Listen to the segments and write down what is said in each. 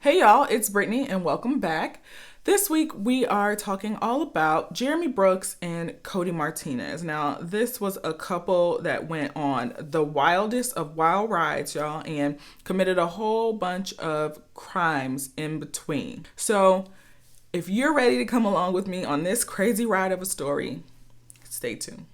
Hey y'all, it's Brittany and welcome back. This week we are talking all about Jeremy Brooks and Coty Martinez. Now, this was a couple that went on the wildest of wild rides, y'all, and committed a whole bunch of crimes in between. So, if you're ready to come along with me on this crazy ride of a story, stay tuned.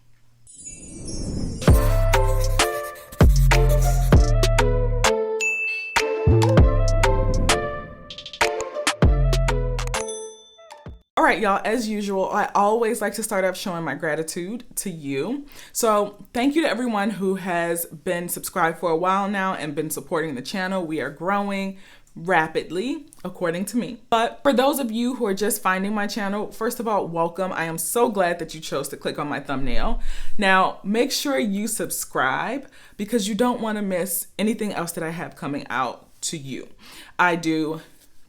All right, y'all, as usual, I always like to start off showing my gratitude to you. So thank you to everyone who has been subscribed for a while now and been supporting the channel. We are growing rapidly, according to me. But for those of you who are just finding my channel, first of all, welcome. I am so glad that you chose to click on my thumbnail. Now, make sure you subscribe because you don't want to miss anything else that I have coming out to you. I do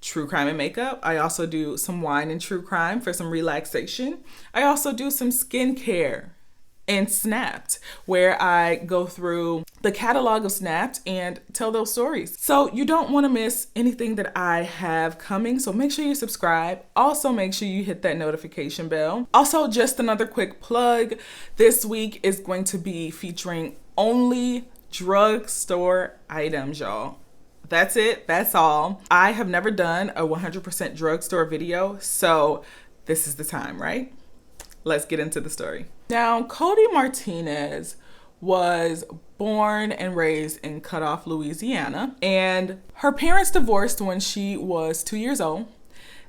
true crime and makeup. I also do some wine and true crime for some relaxation. I also do some skincare and Snapped, where I go through the catalog of Snapped and tell those stories. So you don't want to miss anything that I have coming. So make sure you subscribe. Also make sure you hit that notification bell. Also, just another quick plug. This week is going to be featuring only drugstore items, y'all. That's it. That's all. I have never done a 100% drugstore video, so this is the time, right? Let's get into the story. Now, Coty Martinez was born and raised in Cutoff, Louisiana, and her parents divorced when she was 2 years old,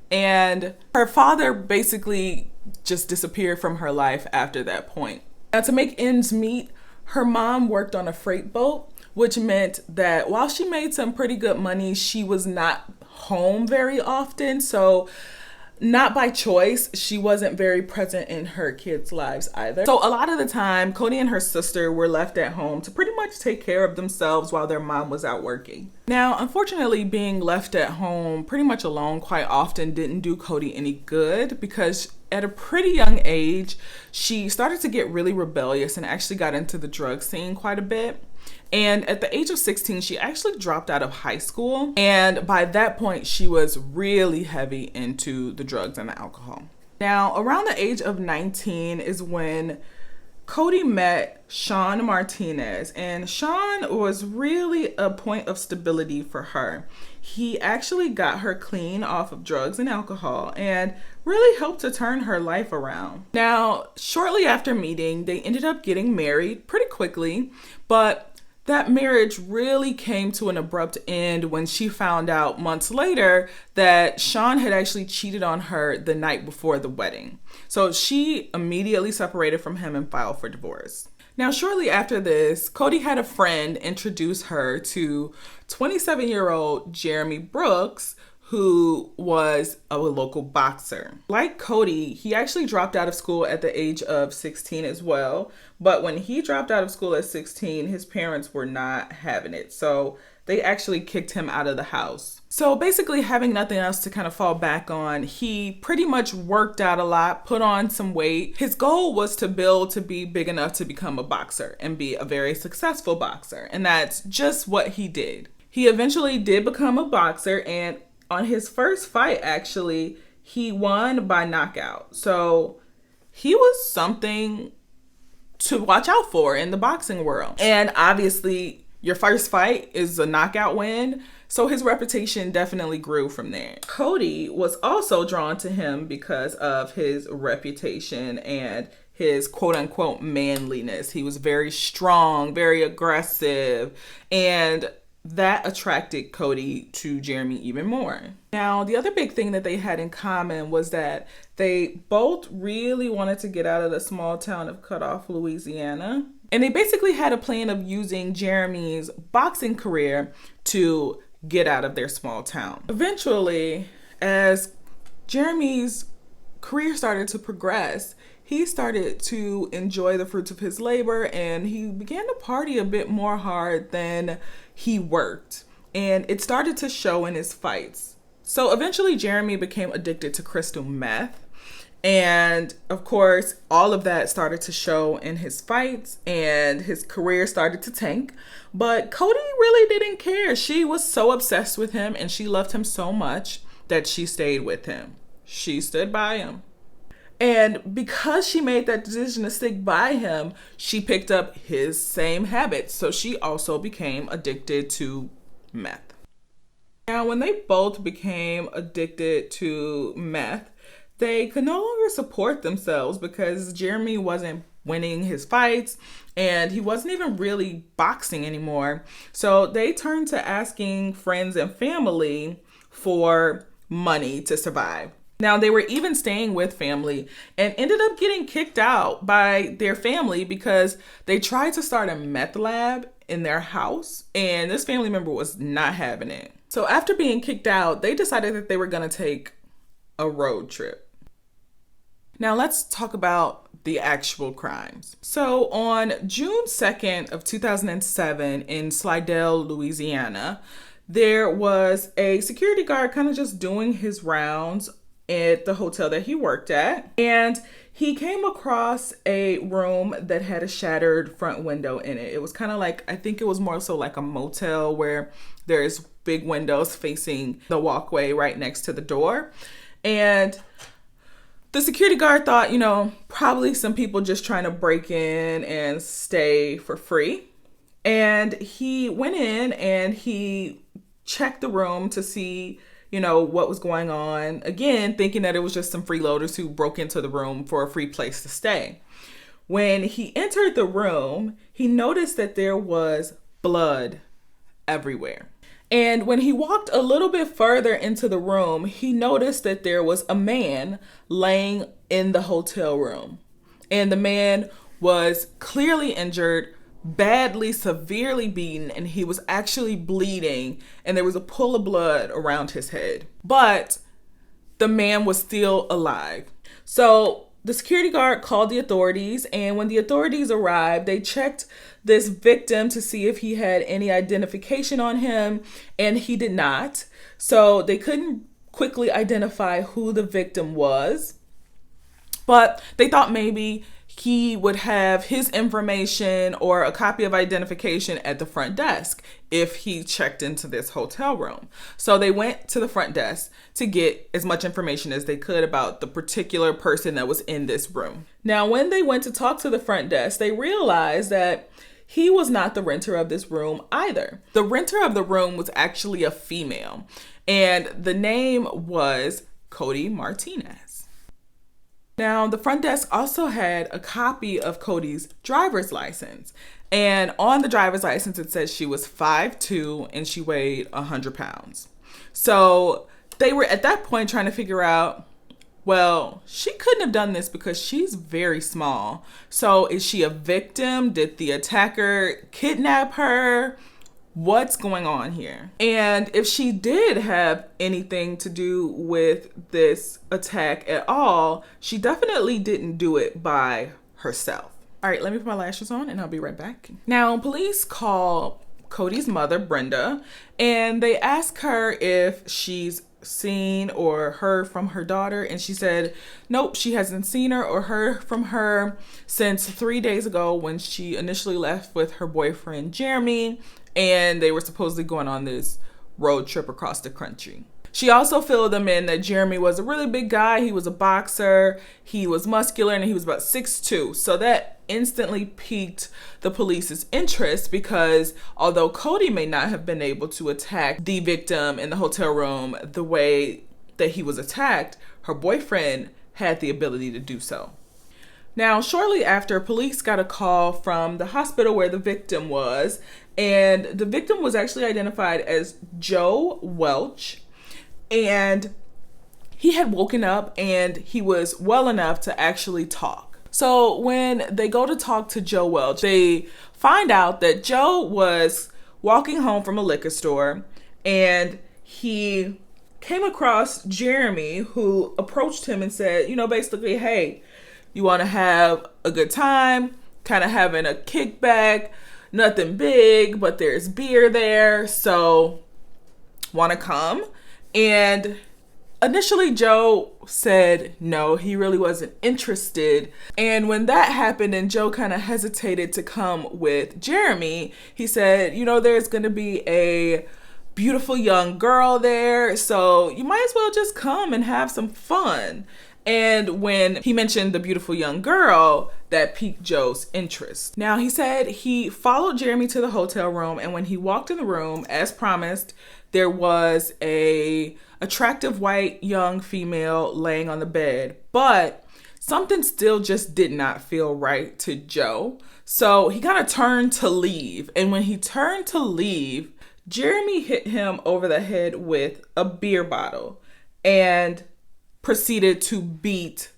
and her father basically just disappeared from her life after that point. Now, to make ends meet, her mom worked on a freight boat, which meant that while she made some pretty good money, she was not home very often. So not by choice, she wasn't very present in her kids' lives either. So a lot of the time, Coty and her sister were left at home to pretty much take care of themselves while their mom was out working. Now, unfortunately, being left at home pretty much alone quite often didn't do Coty any good because at a pretty young age, she started to get really rebellious and actually got into the drug scene quite a bit. And at the age of 16, she actually dropped out of high school. And by that point, she was really heavy into the drugs and the alcohol. Now, around the age of 19 is when Coty met Sean Martinez, and Sean was really a point of stability for her. He actually got her clean off of drugs and alcohol and really helped to turn her life around. Now, shortly after meeting, they ended up getting married pretty quickly, but that marriage really came to an abrupt end when she found out months later that Sean had actually cheated on her the night before the wedding. So she immediately separated from him and filed for divorce. Now, shortly after this, Coty had a friend introduce her to 27-year-old Jeremy Brooks, who was a local boxer. Like Coty, he actually dropped out of school at the age of 16 as well. But when he dropped out of school at 16, his parents were not having it. So they actually kicked him out of the house. So basically, having nothing else to kind of fall back on, he pretty much worked out a lot, put on some weight. His goal was to build to be big enough to become a boxer and be a very successful boxer. And that's just what he did. He eventually did become a boxer, and on his first fight, actually, he won by knockout. So he was something to watch out for in the boxing world. And obviously, your first fight is a knockout win. So his reputation definitely grew from there. Coty was also drawn to him because of his reputation and his quote unquote manliness. He was very strong, very aggressive, and that attracted Coty to Jeremy even more. Now, the other big thing that they had in common was that they both really wanted to get out of the small town of Cutoff, Louisiana. And they basically had a plan of using Jeremy's boxing career to get out of their small town. Eventually, as Jeremy's career started to progress, he started to enjoy the fruits of his labor, and he began to party a bit more hard than he worked. And it started to show in his fights. So eventually Jeremy became addicted to crystal meth. And of course, all of that started to show in his fights and his career started to tank. But Coty really didn't care. She was so obsessed with him and she loved him so much that she stayed with him. She stood by him. And because she made that decision to stick by him, she picked up his same habits. So she also became addicted to meth. Now, when they both became addicted to meth, they could no longer support themselves because Jeremy wasn't winning his fights and he wasn't even really boxing anymore. So they turned to asking friends and family for money to survive. Now, they were even staying with family and ended up getting kicked out by their family because they tried to start a meth lab in their house and this family member was not having it. So after being kicked out, they decided that they were going to take a road trip. Now, let's talk about the actual crimes. So on June 2nd of 2007 in Slidell, Louisiana, there was a security guard kind of just doing his rounds at the hotel that he worked at. And he came across a room that had a shattered front window in it. It was kind of like, I think it was more so like a motel where there's big windows facing the walkway right next to the door. And the security guard thought, probably some people just trying to break in and stay for free. And he went in and he checked the room to see what was going on. Again, thinking that it was just some freeloaders who broke into the room for a free place to stay. When he entered the room, he noticed that there was blood everywhere. And when he walked a little bit further into the room, he noticed that there was a man laying in the hotel room. And the man was clearly injured, badly, severely beaten, and he was actually bleeding, and there was a pool of blood around his head. But the man was still alive. So the security guard called the authorities, and when the authorities arrived, they checked this victim to see if he had any identification on him, and he did not. So they couldn't quickly identify who the victim was, but they thought maybe he would have his information or a copy of identification at the front desk if he checked into this hotel room. So they went to the front desk to get as much information as they could about the particular person that was in this room. Now, when they went to talk to the front desk, they realized that he was not the renter of this room either. The renter of the room was actually a female, and the name was Coty Martinez. Now, the front desk also had a copy of Coty's driver's license. And on the driver's license, it says she was 5'2" and she weighed 100 pounds. So they were at that point trying to figure out, well, she couldn't have done this because she's very small. So is she a victim? Did the attacker kidnap her? What's going on here? And if she did have anything to do with this attack at all, she definitely didn't do it by herself. All right, let me put my lashes on and I'll be right back. Now, police call Coty's mother, Brenda, and they ask her if she's seen or heard from her daughter, and she said nope, she hasn't seen her or heard from her since 3 days ago when she initially left with her boyfriend Jeremy, and they were supposedly going on this road trip across the country. She also filled them in that Jeremy was a really big guy. He was a boxer, he was muscular, and he was about 6'2". So that instantly piqued the police's interest because although Coty may not have been able to attack the victim in the hotel room the way that he was attacked, her boyfriend had the ability to do so. Now, shortly after, police got a call from the hospital where the victim was, and the victim was actually identified as Joe Welch, and he had woken up and he was well enough to actually talk. So when they go to talk to Joe Welch, they find out that Joe was walking home from a liquor store and he came across Jeremy, who approached him and said, basically, hey, you want to have a good time, kind of having a kickback, nothing big, but there's beer there, so want to come? And Initially, Joe said no, he really wasn't interested. And when that happened and Joe kind of hesitated to come with Jeremy, he said, you know, there's going to be a beautiful young girl there, so you might as well just come and have some fun. And when he mentioned the beautiful young girl, that piqued Joe's interest. Now, he said he followed Jeremy to the hotel room, and when he walked in the room, as promised, there was a attractive white young female laying on the bed, but something still just did not feel right to Joe. So he kind of turned to leave. And when he turned to leave, Jeremy hit him over the head with a beer bottle and proceeded to beat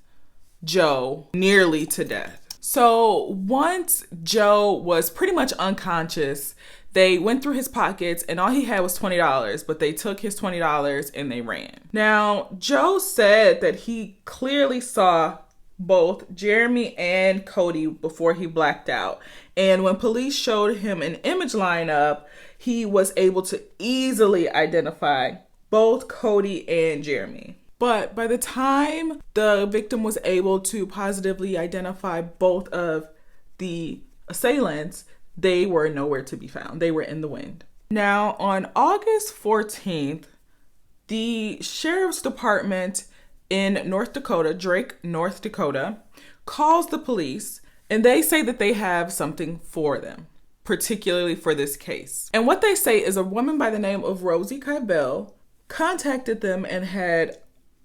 Joe nearly to death. So once Joe was pretty much unconscious, they went through his pockets and all he had was $20, but they took his $20 and they ran. Now, Joe said that he clearly saw both Jeremy and Coty before he blacked out. And when police showed him an image lineup, he was able to easily identify both Coty and Jeremy. But by the time the victim was able to positively identify both of the assailants, they were nowhere to be found. They were in the wind. Now, on August 14th, the sheriff's department in North Dakota, Drake, North Dakota, calls the police and they say that they have something for them, particularly for this case. And what they say is a woman by the name of Rosie Kybell contacted them and had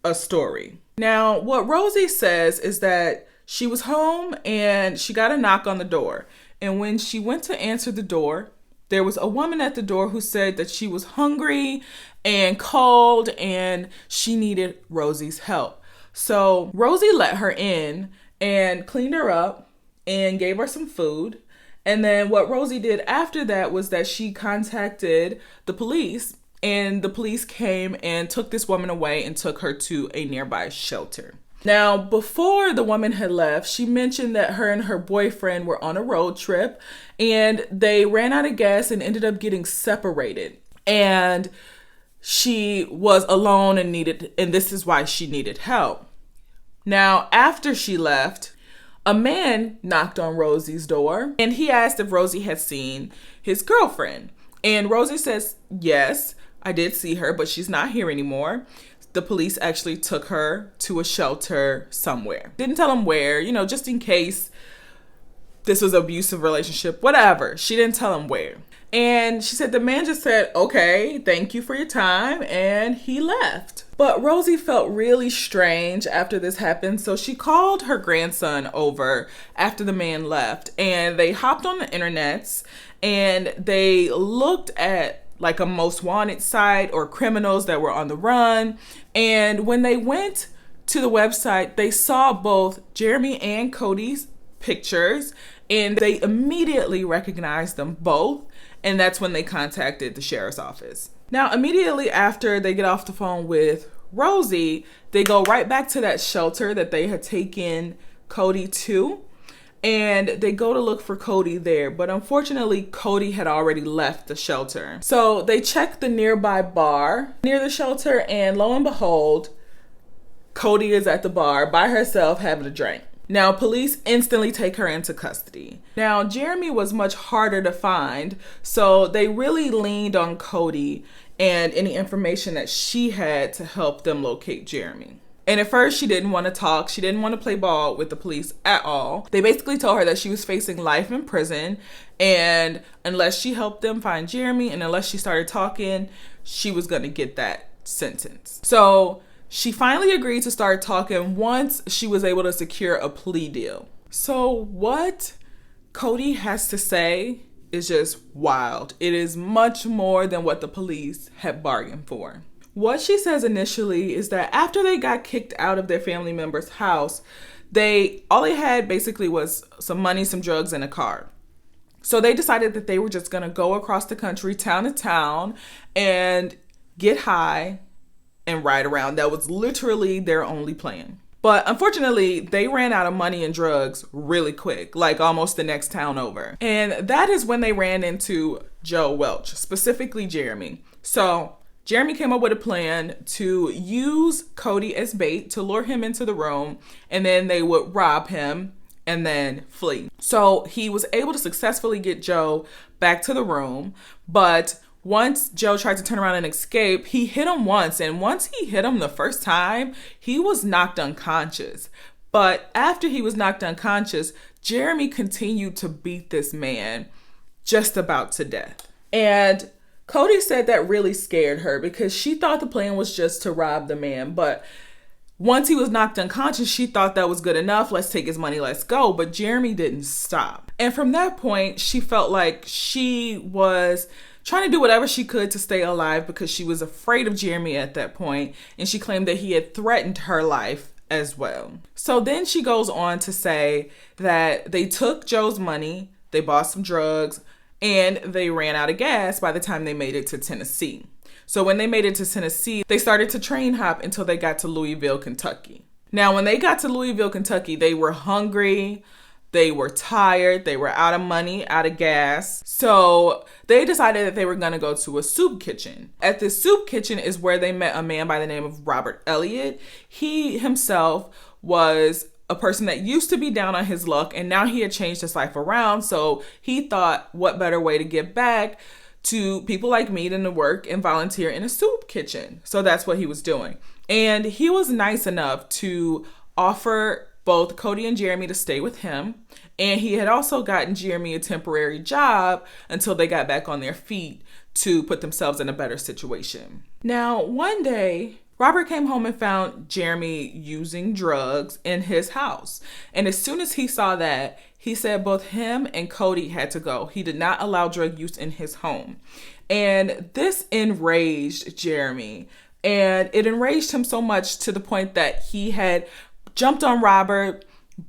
a story. Now, what Rosie says is that she was home and she got a knock on the door. And when she went to answer the door, there was a woman at the door who said that she was hungry and cold and she needed Rosie's help. So Rosie let her in and cleaned her up and gave her some food. And then what Rosie did after that was that she contacted the police, and the police came and took this woman away and took her to a nearby shelter. Now, before the woman had left, she mentioned that her and her boyfriend were on a road trip and they ran out of gas and ended up getting separated. And she was alone and this is why she needed help. Now, after she left, a man knocked on Rosie's door and he asked if Rosie had seen his girlfriend. And Rosie says, yes, I did see her, but she's not here anymore. The police actually took her to a shelter somewhere. Didn't tell them where, just in case this was an abusive relationship, whatever. She didn't tell them where. And she said the man just said, okay, thank you for your time. And he left. But Rosie felt really strange after this happened. So she called her grandson over after the man left. And they hopped on the internets and they looked at like a most wanted site or criminals that were on the run. And when they went to the website, they saw both Jeremy and Coty's pictures and they immediately recognized them both. And that's when they contacted the sheriff's office. Now, immediately after they get off the phone with Rosie, they go right back to that shelter that they had taken Coty to. And they go to look for Coty there. But unfortunately, Coty had already left the shelter. So they check the nearby bar near the shelter. And lo and behold, Coty is at the bar by herself having a drink. Now, police instantly take her into custody. Now, Jeremy was much harder to find. So they really leaned on Coty and any information that she had to help them locate Jeremy. And at first, she didn't want to talk. She didn't want to play ball with the police at all. They basically told her that she was facing life in prison. And unless she helped them find Jeremy and unless she started talking, she was going to get that sentence. So she finally agreed to start talking once she was able to secure a plea deal. So what Coty has to say is just wild. It is much more than what the police had bargained for. What she says initially is that after they got kicked out of their family member's house, all they had basically was some money, some drugs, and a car. So they decided that they were just going to go across the country, town to town, and get high and ride around. That was literally their only plan. But unfortunately, they ran out of money and drugs really quick, like almost the next town over. And that is when they ran into Joe Welch, specifically Jeremy. So Jeremy came up with a plan to use Coty as bait to lure him into the room, and then they would rob him and then flee. So he was able to successfully get Joe back to the room, but once Joe tried to turn around and escape, he hit him once, and once he hit him the first time, he was knocked unconscious. But after he was knocked unconscious, Jeremy continued to beat this man just about to death. And Coty said that really scared her because she thought the plan was just to rob the man. But once he was knocked unconscious, she thought that was good enough. Let's take his money, let's go. But Jeremy didn't stop. And from that point, she felt like she was trying to do whatever she could to stay alive because she was afraid of Jeremy at that point. And she claimed that he had threatened her life as well. So then she goes on to say that they took Joe's money, they bought some drugs, and they ran out of gas by the time they made it to Tennessee. So when they made it to Tennessee, they started to train hop until they got to Louisville, Kentucky. Now, when they got to Louisville, Kentucky, they were hungry, they were tired, they were out of money, out of gas. So they decided that they were going to go to a soup kitchen. At this soup kitchen is where they met a man by the name of Robert Elliot. He himself was a person that used to be down on his luck, and now he had changed his life around. So he thought, what better way to give back to people like me than to work and volunteer in a soup kitchen. So that's what he was doing. And he was nice enough to offer both Coty and Jeremy to stay with him. And he had also gotten Jeremy a temporary job until they got back on their feet to put themselves in a better situation. Now, one day, Robert came home and found Jeremy using drugs in his house. And as soon as he saw that, he said both him and Coty had to go. He did not allow drug use in his home. And this enraged Jeremy. And it enraged him so much to the point that he had jumped on Robert,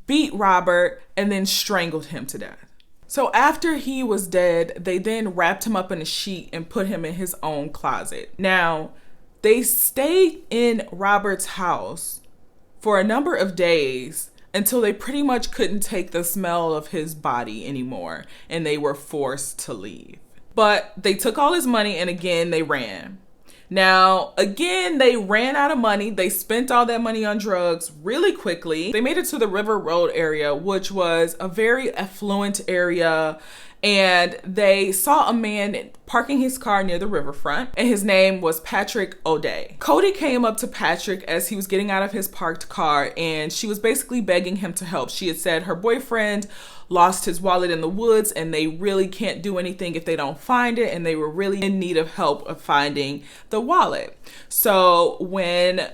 beat Robert, and then strangled him to death. So after he was dead, they then wrapped him up in a sheet and put him in his own closet. Now, they stayed in Robert's house for a number of days until they pretty much couldn't take the smell of his body anymore, and they were forced to leave. But they took all his money, and again, they ran. Now, again, they ran out of money. They spent all that money on drugs really quickly. They made it to the River Road area, which was a very affluent area. And they saw a man parking his car near the riverfront, and his name was Patrick Oday. Coty came up to Patrick as he was getting out of his parked car, and she was basically begging him to help. She had said her boyfriend lost his wallet in the woods, and they really can't do anything if they don't find it, and they were really in need of help of finding the wallet. So when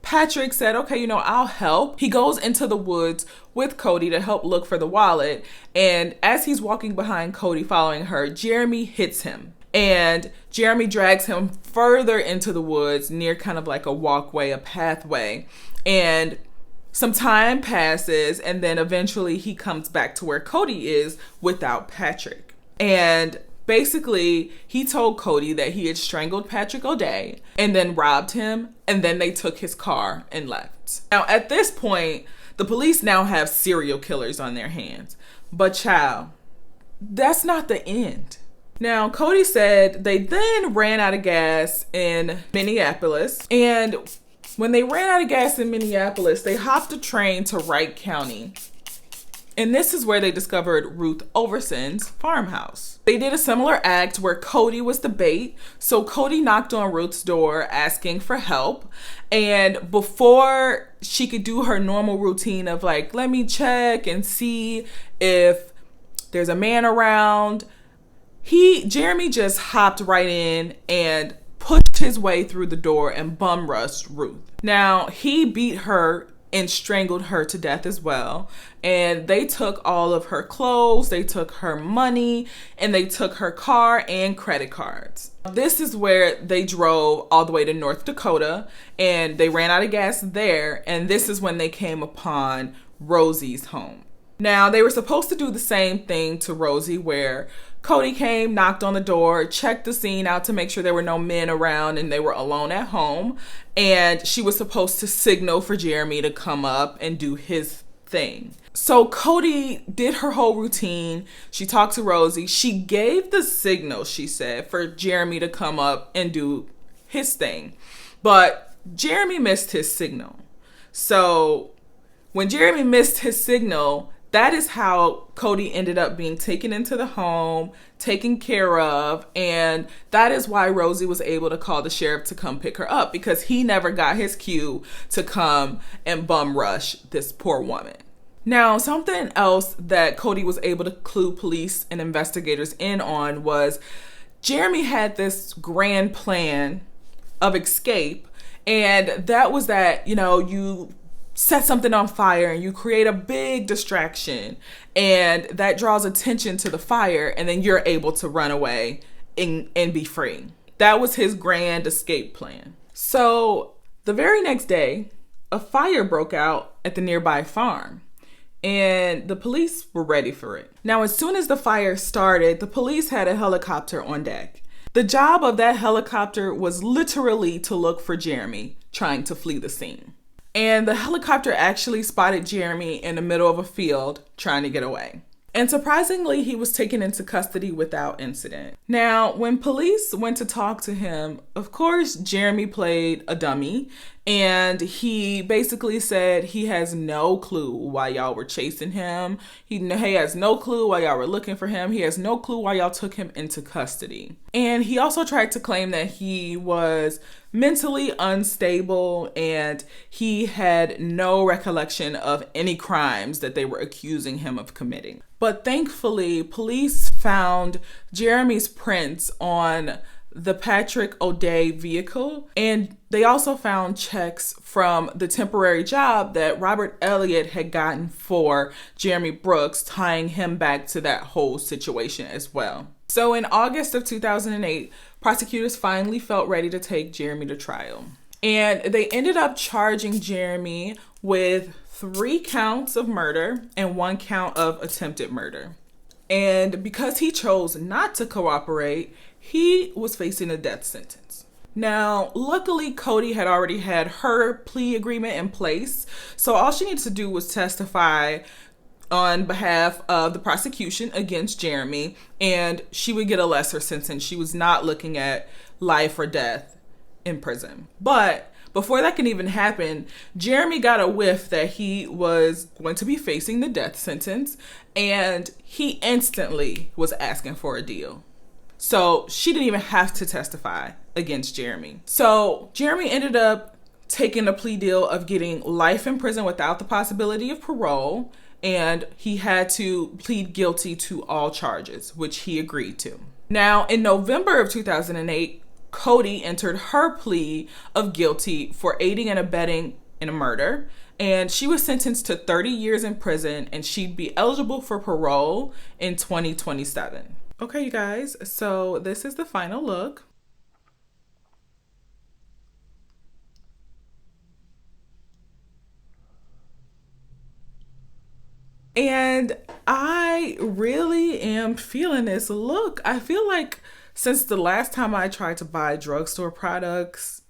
Patrick said, okay, I'll help, he goes into the woods with Coty to help look for the wallet. And as he's walking behind Coty following her, Jeremy hits him. And Jeremy drags him further into the woods near kind of like a walkway, a pathway. And some time passes, and then eventually he comes back to where Coty is without Patrick. And basically, he told Coty that he had strangled Patrick Oday and then robbed him, and then they took his car and left. Now, at this point, the police now have serial killers on their hands. But child, that's not the end. Now, Coty said they then ran out of gas in Minneapolis, and when they ran out of gas in Minneapolis, they hopped a train to Wright County. And this is where they discovered Ruth Oversims' farmhouse. They did a similar act where Coty was the bait. So Coty knocked on Ruth's door asking for help. And before she could do her normal routine of like, let me check and see if there's a man around, Jeremy just hopped right in and pushed his way through the door and bum rushed Ruth. Now, he beat her and strangled her to death as well. And they took all of her clothes, they took her money, and they took her car and credit cards. This is where they drove all the way to North Dakota, and they ran out of gas there. And this is when they came upon Rosie's home. Now, they were supposed to do the same thing to Rosie, where Coty came, knocked on the door, checked the scene out to make sure there were no men around and they were alone at home. And she was supposed to signal for Jeremy to come up and do his thing. So Coty did her whole routine. She talked to Rosie. She gave the signal, she said, for Jeremy to come up and do his thing. But Jeremy missed his signal. So when Jeremy missed his signal, that is how Coty ended up being taken into the home, taken care of, and that is why Rosie was able to call the sheriff to come pick her up, because he never got his cue to come and bum rush this poor woman. Now, something else that Coty was able to clue police and investigators in on was Jeremy had this grand plan of escape, and that was that, you set something on fire and you create a big distraction, and that draws attention to the fire, and then you're able to run away and be free. That was his grand escape plan. So the very next day, a fire broke out at the nearby farm, and the police were ready for it. Now, as soon as the fire started, the police had a helicopter on deck. The job of that helicopter was literally to look for Jeremy trying to flee the scene. And the helicopter actually spotted Jeremy in the middle of a field trying to get away. And surprisingly, he was taken into custody without incident. Now, when police went to talk to him, of course, Jeremy played a dummy, and he basically said he has no clue why y'all were chasing him. He has no clue why y'all were looking for him. He has no clue why y'all took him into custody. And he also tried to claim that he was mentally unstable and he had no recollection of any crimes that they were accusing him of committing. But thankfully, police found Jeremy's prints on the Patrick Oday vehicle, and they also found checks from the temporary job that Robert Elliot had gotten for Jeremy Brooks, tying him back to that whole situation as well. So in August of 2008, prosecutors finally felt ready to take Jeremy to trial. And they ended up charging Jeremy with 3 counts of murder and 1 count of attempted murder. And because he chose not to cooperate, he was facing a death sentence. Now, luckily, Coty had already had her plea agreement in place, so all she needed to do was testify on behalf of the prosecution against Jeremy, and she would get a lesser sentence. She was not looking at life or death in prison. But before that can even happen, Jeremy got a whiff that he was going to be facing the death sentence, and he instantly was asking for a deal. So she didn't even have to testify against Jeremy. So Jeremy ended up taking a plea deal of getting life in prison without the possibility of parole, and he had to plead guilty to all charges, which he agreed to. Now, in November of 2008, Coty entered her plea of guilty for aiding and abetting in a murder, and she was sentenced to 30 years in prison, and she'd be eligible for parole in 2027. Okay, you guys, so this is the final look. And I really am feeling this look. I feel like since the last time I tried to buy drugstore products,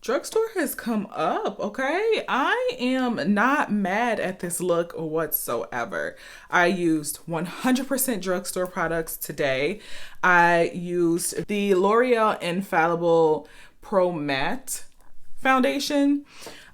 drugstore has come up, okay? I am not mad at this look whatsoever. I used 100% drugstore products today. I used the L'Oreal Infallable Pro-Matte Foundation.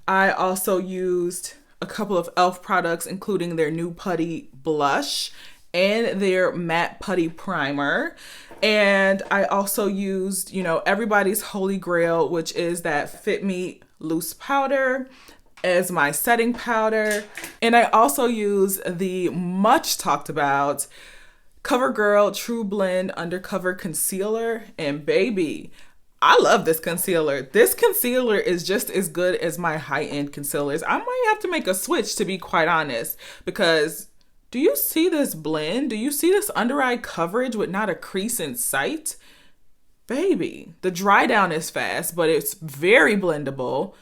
I also used a couple of e.l.f. products, including their new Putty Blush and their Matte Putty Primer. And I also used, everybody's holy grail, which is that Fit Me loose powder as my setting powder. And I also use the much talked about CoverGirl Trublend Undercover Concealer. And baby, I love this concealer. This concealer is just as good as my high-end concealers. I might have to make a switch, to be quite honest, because do you see this blend? Do you see this under eye coverage with not a crease in sight? Baby, the dry down is fast, but it's very blendable.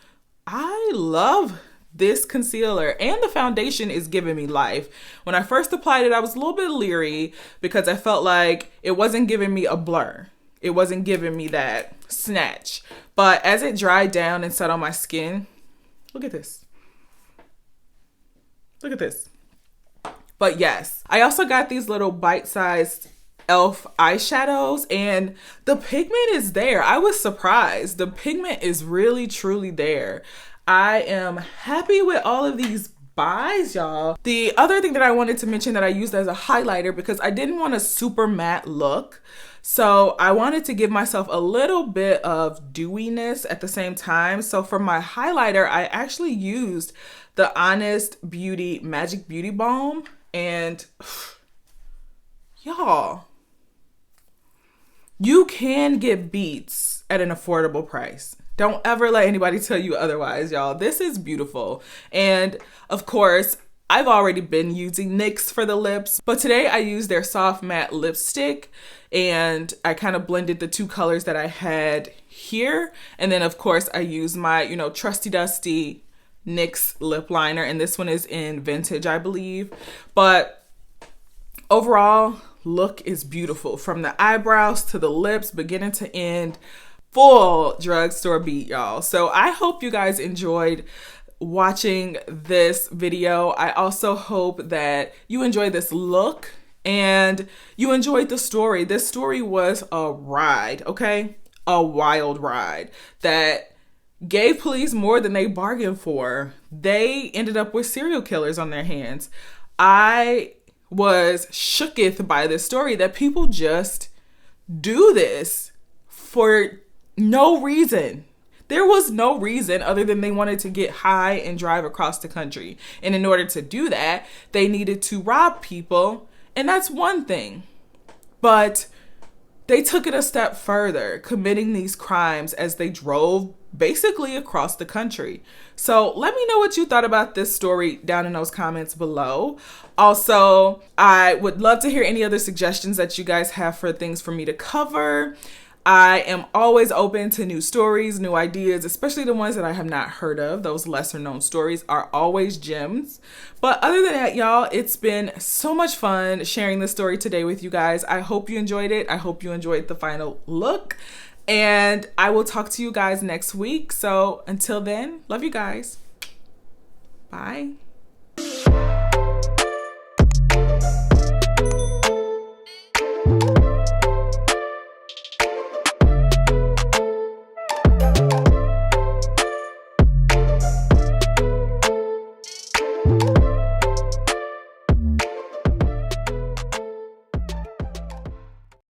I love this concealer, and the foundation is giving me life. When I first applied it, I was a little bit leery because I felt like it wasn't giving me a blur. It wasn't giving me that snatch. But as it dried down and set on my skin, look at this. Look at this. But yes, I also got these little bite-sized e.l.f. eyeshadows, and the pigment is there. I was surprised. The pigment is really, truly there. I am happy with all of these buys, y'all. The other thing that I wanted to mention that I used as a highlighter, because I didn't want a super matte look, so I wanted to give myself a little bit of dewiness at the same time. So for my highlighter, I actually used the Honest Beauty Magic Beauty Balm, and y'all, you can get beats at an affordable price. Don't ever let anybody tell you otherwise, y'all. This is beautiful. And of course, I've already been using NYX for the lips, but today I used their soft matte lipstick, and I kind of blended the two colors that I had here. And then of course I used my, trusty dusty NYX lip liner, and this one is in Vintage, I believe. But overall, look is beautiful from the eyebrows to the lips, beginning to end. Full drugstore beat, y'all. So I hope you guys enjoyed watching this video. I also hope that you enjoyed this look and you enjoyed the story. This story was a ride, okay? A wild ride that gave police more than they bargained for. They ended up with serial killers on their hands. I was shooketh by this story that people just do this for no reason. There was no reason other than they wanted to get high and drive across the country. And in order to do that, they needed to rob people. And that's one thing. But they took it a step further, committing these crimes as they drove basically across the country. So let me know what you thought about this story down in those comments below. Also, I would love to hear any other suggestions that you guys have for things for me to cover. I am always open to new stories, new ideas, especially the ones that I have not heard of. Those lesser known stories are always gems. But other than that, y'all, it's been so much fun sharing this story today with you guys. I hope you enjoyed it. I hope you enjoyed the final look. And I will talk to you guys next week. So until then, love you guys. Bye.